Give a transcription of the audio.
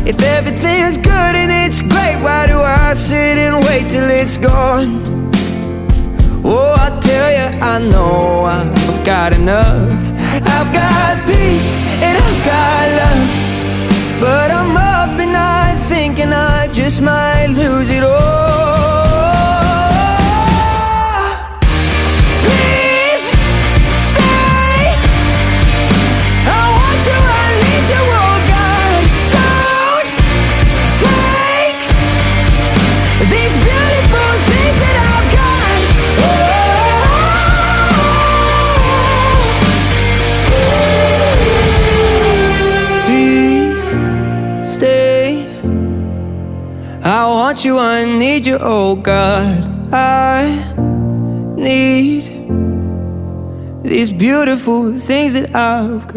If everything's good and it's great, why do I sit and wait till it's gone? Oh, I tell you, I know I've got enough. I've got peace and I've got love, but I'm up at night thinking I just might lose it all. Please stay. I want you, I need you, oh God. Don't take these beautiful things that I've got. Please stay. I want you, I need you, oh God. I need these beautiful things that I've got.